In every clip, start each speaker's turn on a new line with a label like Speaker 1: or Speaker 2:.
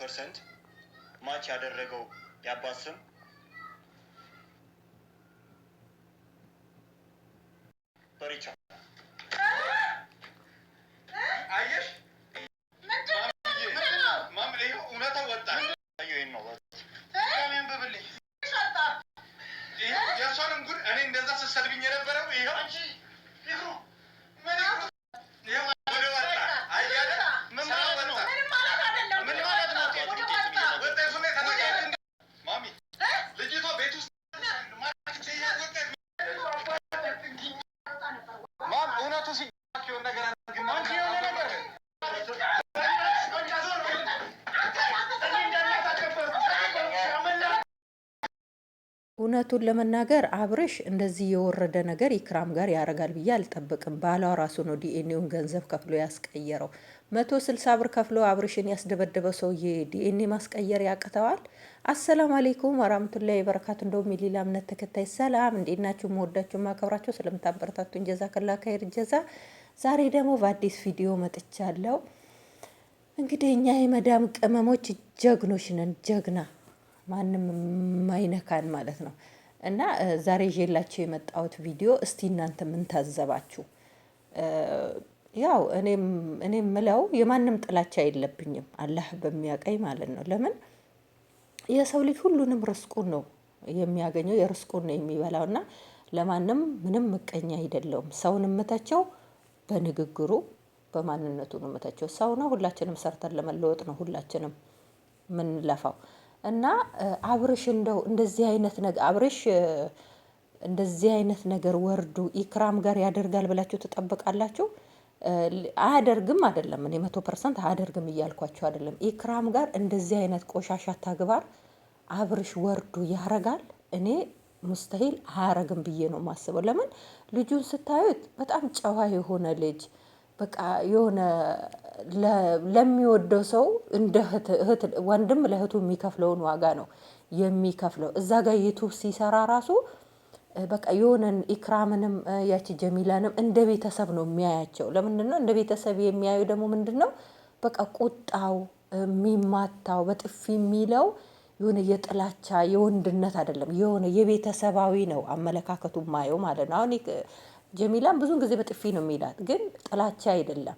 Speaker 1: 100% ማች ያደረገው የአባት ስም በሪቻ አየሽ ማም ለዩ እውነታ ወጣ አየኝ ነው ታሚን በብልኝ የሷንም ጉድ እኔ እንደዛ ሰሰልብኝ የነበረው ይሄው አንቺ ይሁን ምን ይሁን
Speaker 2: እውነቱን ለመናገር አብርሽ እንደዚህ የወረደ ነገር ኢክራም ጋር ያደርጋል ብዬ አልጠብቅም። ባሏ ራሱ ነው ዲኤንኤውን ገንዘብ ከፍሎ ያስቀየረው። 160 ብር ከፍሎ አብርሽን ያስደበደበው ሰውዬ ዲኤንኤ ማስቀየር ያቅተዋል? አሰላሙ አሌይኩም ወራህመቱላሂ ወበረካቱ። እንደውም የሌላ እምነት ተከታይ ሰላም፣ እንዴት ናችሁ? መወዳችሁ ማከብራችሁ ስለምታበረታቱኝ ጀዛከላ ኸይር ጀዛ። ዛሬ ደግሞ በአዲስ ቪዲዮ መጥቻለሁ። እንግዲህ እኛ የመዳም ቅመሞች ጀግኖች ነን፣ ጀግና ማንም ማይነካን ማለት ነው። እና ዛሬ ይዤላችሁ የመጣሁት ቪዲዮ እስቲ እናንተ ምን ታዘባችሁ? ያው እኔም ምለው የማንም ጥላቻ የለብኝም፣ አላህ በሚያቀኝ ማለት ነው። ለምን የሰው ልጅ ሁሉንም ርስቁን ነው የሚያገኘው፣ የርስቁን ነው የሚበላው። እና ለማንም ምንም ምቀኛ አይደለውም። ሰውን የምተቸው በንግግሩ በማንነቱ ነው የምተቸው። ሰው ነው፣ ሁላችንም ሰርተን ለመለወጥ ነው ሁላችንም ምንለፋው። እና አብርሽ እንደው እንደዚህ አይነት ነገር ወርዱ ኢክራም ጋር ያደርጋል ብላችሁ ትጠብቃላችሁ? አያደርግም አይደለም፣ እኔ 100% አያደርግም እያልኳችሁ አይደለም። ኢክራም ጋር እንደዚህ አይነት ቆሻሻ ተግባር አብርሽ ወርዱ ያረጋል? እኔ ሙስተሂል አያረግም ብዬ ነው የማስበው። ለምን ልጁን ስታዩት በጣም ጨዋ የሆነ ልጅ፣ በቃ የሆነ ለሚወደው ሰው እንደ እህት ወንድም ለእህቱ የሚከፍለውን ዋጋ ነው የሚከፍለው። እዛ ጋር ዩቱብ ሲሰራ ራሱ በቃ የሆነን ኢክራምንም ያቺ ጀሚላንም እንደ ቤተሰብ ነው የሚያያቸው። ለምንድን ነው እንደ ቤተሰብ የሚያዩ ደግሞ ምንድን ነው በቃ ቁጣው የሚማታው በጥፊ የሚለው የሆነ የጥላቻ የወንድነት አይደለም፣ የሆነ የቤተሰባዊ ነው አመለካከቱ ማየው ማለት ነው። አሁን ጀሚላን ብዙን ጊዜ በጥፊ ነው የሚላት፣ ግን ጥላቻ አይደለም።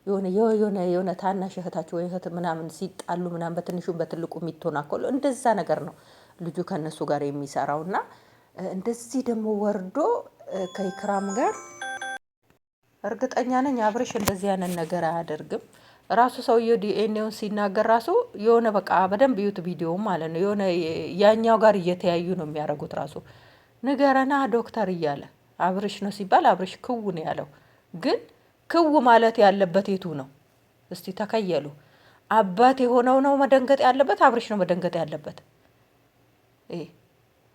Speaker 2: የሆነ ታናሽ እህታቸው ወይ እህት ምናምን ሲጣሉ ምናምን በትንሹም በትልቁ የሚተናኮሉ እንደዛ ነገር ነው ልጁ ከነሱ ጋር የሚሰራው። እና እንደዚህ ደግሞ ወርዶ ከኢክራም ጋር እርግጠኛ ነኝ አብርሽ እንደዚህ ያንን ነገር አያደርግም። ራሱ ሰውየው ዲኤንኤውን ሲናገር ራሱ የሆነ በቃ በደንብ ዩት ቪዲዮ ማለት ነው የሆነ ያኛው ጋር እየተያዩ ነው የሚያደርጉት። ራሱ ንገረና ዶክተር እያለ አብርሽ ነው ሲባል አብርሽ ክው ነው ያለው። ግን ክው ማለት ያለበት የቱ ነው? እስቲ ተከየሉ። አባት የሆነው ነው መደንገጥ ያለበት፣ አብርሽ ነው መደንገጥ ያለበት።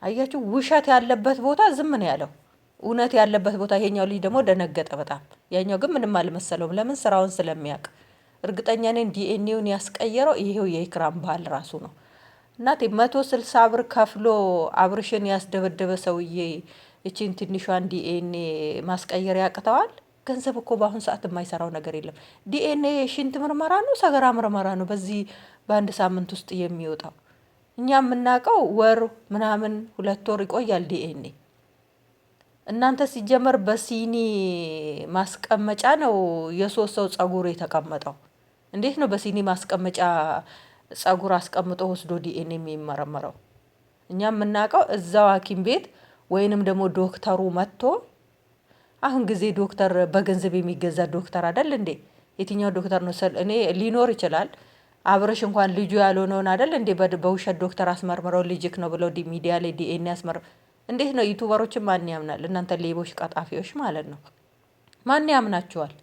Speaker 2: አያችሁ፣ ውሸት ያለበት ቦታ ዝም ነው ያለው፣ እውነት ያለበት ቦታ ይሄኛው ልጅ ደግሞ ደነገጠ በጣም። ያኛው ግን ምንም አልመሰለውም። ለምን? ስራውን ስለሚያውቅ። እርግጠኛ ነኝ ዲኤንኤውን ያስቀየረው ይሄው የኢክራም ባል ራሱ ነው። እናቴ 160 ብር ከፍሎ አብርሽን ያስደበደበ ሰውዬ እቺን ትንሿን ዲኤንኤ ማስቀየር ያቅተዋል? ገንዘብ እኮ በአሁን ሰዓት የማይሰራው ነገር የለም። ዲኤንኤ ሽንት ምርመራ ነው፣ ሰገራ ምርመራ ነው በዚህ በአንድ ሳምንት ውስጥ የሚወጣው። እኛ የምናውቀው ወር ምናምን 2 ወር ይቆያል ዲኤንኤ። እናንተ ሲጀመር በሲኒ ማስቀመጫ ነው የ3 ሰው ጸጉር የተቀመጠው። እንዴት ነው በሲኒ ማስቀመጫ ጸጉር አስቀምጦ ወስዶ ዲኤንኤ የሚመረመረው? እኛ የምናውቀው እዛው ሐኪም ቤት ወይንም ደግሞ ዶክተሩ መጥቶ፣ አሁን ጊዜ ዶክተር በገንዘብ የሚገዛ ዶክተር አይደል እንዴ? የትኛው ዶክተር ነው? እኔ ሊኖር ይችላል። አብርሽ እንኳን ልጁ ያልሆነውን አይደል እንዴ በውሸት ዶክተር አስመርምረው ልጅክ ነው ብለው ሚዲያ ላይ ዲኤንኤ እንዴት ነው? ዩቱበሮችን ማን ያምናል? እናንተ ሌቦች ቀጣፊዎች ማለት ነው። ማን ያምናችኋል?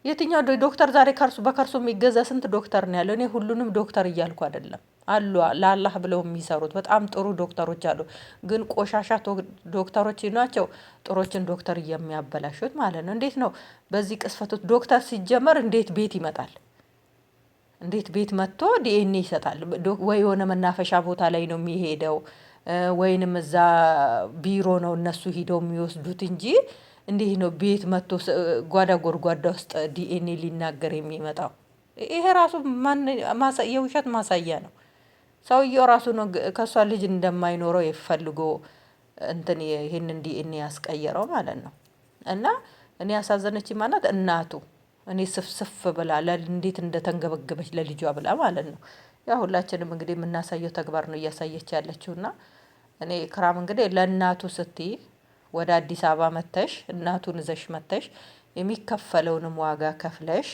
Speaker 2: የትኛው ዶክተር ዛሬ በከርሱ የሚገዛ ስንት ዶክተር ነው ያለው? እኔ ሁሉንም ዶክተር እያልኩ አይደለም። አሉ ለአላህ ብለው የሚሰሩት በጣም ጥሩ ዶክተሮች አሉ። ግን ቆሻሻ ዶክተሮች ናቸው ጥሮችን ዶክተር የሚያበላሹት ማለት ነው። እንዴት ነው በዚህ ቅስፈቶች ዶክተር ሲጀመር እንዴት ቤት ይመጣል? እንዴት ቤት መጥቶ ዲኤንኤ ይሰጣል? ወይ የሆነ መናፈሻ ቦታ ላይ ነው የሚሄደው፣ ወይንም እዛ ቢሮ ነው እነሱ ሂደው የሚወስዱት እንጂ እንዴት ነው ቤት መጥቶ ጓዳ ጎድጓዳ ውስጥ ዲኤንኤ ሊናገር የሚመጣው? ይሄ ራሱ የውሸት ማሳያ ነው። ሰውየው ራሱ ነው ከእሷ ልጅ እንደማይኖረው የፈልጎ እንትን ይህንን ዲኤንኤ ያስቀየረው ማለት ነው። እና እኔ ያሳዘነች ማለት እናቱ እኔ ስፍስፍ ብላ እንዴት እንደተንገበገበች ለልጇ ብላ ማለት ነው። ያ ሁላችንም እንግዲህ የምናሳየው ተግባር ነው እያሳየች ያለችው። እና እኔ ኢክራም እንግዲህ ለእናቱ ስትይ ወደ አዲስ አበባ መተሽ እናቱን ይዘሽ መተሽ የሚከፈለውንም ዋጋ ከፍለሽ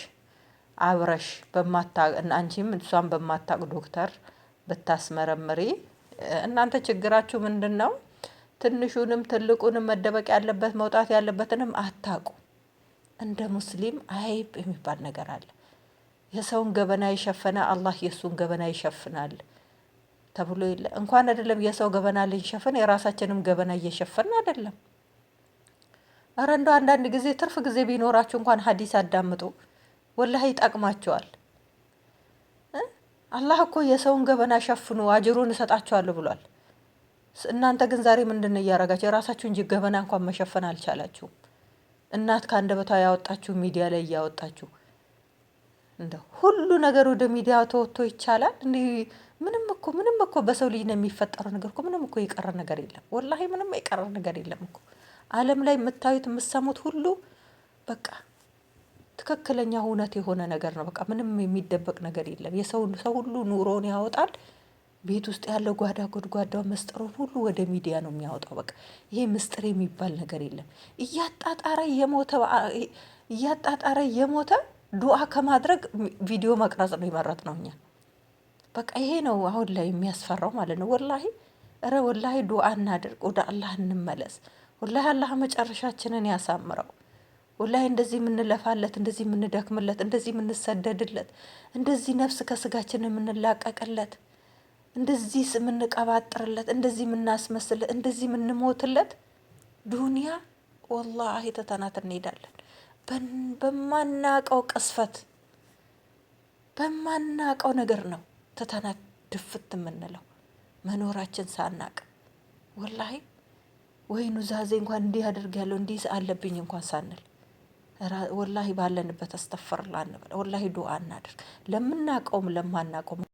Speaker 2: አብረሽ አንቺም እሷን በማታቅ ዶክተር ብታስመረምሪ። እናንተ ችግራችሁ ምንድነው? ትንሹንም ትልቁንም መደበቅ ያለበት መውጣት ያለበትንም አታቁ። እንደ ሙስሊም አይብ የሚባል ነገር አለ። የሰውን ገበና የሸፈነ አላህ የእሱን ገበና ይሸፍናል ተብሎ የለ። እንኳን አይደለም የሰው ገበና ልንሸፍን የራሳችንም ገበና እየሸፈን አይደለም። ኧረ እንደው አንዳንድ ጊዜ ትርፍ ጊዜ ቢኖራችሁ እንኳን ሀዲስ አዳምጡ፣ ወላሂ ይጠቅማቸዋል። አላህ እኮ የሰውን ገበና ሸፍኑ አጅሩን እሰጣችኋለሁ ብሏል። እናንተ ግን ዛሬ ምንድነው እያረጋችሁ? የራሳችሁ እንጂ ገበና እንኳን መሸፈን አልቻላችሁም። እናት ከአንደበቷ ያወጣችሁ ሚዲያ ላይ እያወጣችሁ እንደው ሁሉ ነገር ወደ ሚዲያ ተወጥቶ ይቻላል እንዴ? ምንም እኮ በሰው ልጅ ነው የሚፈጠረው ነገር እኮ ምንም እኮ የቀረ ነገር የለም። ወላሂ ምንም የቀረ ነገር የለም እኮ ዓለም ላይ የምታዩት የምትሰሙት ሁሉ በቃ ትክክለኛ እውነት የሆነ ነገር ነው። በቃ ምንም የሚደበቅ ነገር የለም። ሰው ሁሉ ኑሮውን ያወጣል። ቤት ውስጥ ያለው ጓዳ ጎድጓዳው ምስጢሩን ሁሉ ወደ ሚዲያ ነው የሚያወጣው። በቃ ይሄ ምስጢር የሚባል ነገር የለም። እያጣጣረ የሞተ ዱዓ ከማድረግ ቪዲዮ መቅረጽ ነው የመረጥነው እኛ። በቃ ይሄ ነው አሁን ላይ የሚያስፈራው ማለት ነው። ወላሂ ዱዓ እናድርግ፣ ወደ አላህ እንመለስ። ወላሂ አላህ መጨረሻችንን ያሳምረው። ወላሂ እንደዚህ የምንለፋለት፣ እንደዚህ የምንደክምለት፣ እንደዚህ የምንሰደድለት፣ እንደዚህ ነፍስ ከስጋችን የምንላቀቅለት፣ እንደዚህ የምንቀባጥርለት፣ እንደዚህ የምናስመስለት፣ እንደዚህ የምንሞትለት ዱንያ ወላሂ ተተናት እንሄዳለን። በማናቀው ቅስፈት በማናቀው ነገር ነው ተተናት ድፍት የምንለው መኖራችን ሳናቅ። ወላሂ ወይ ኑዛዜ እንኳን እንዲህ አድርጋለሁ እንዲህ አለብኝ እንኳን ሳንል ወላሂ ባለንበት አስተፈርላ እንበል። ወላሂ ዱዓ እናድርግ ለምናቀውም ለማናቀውም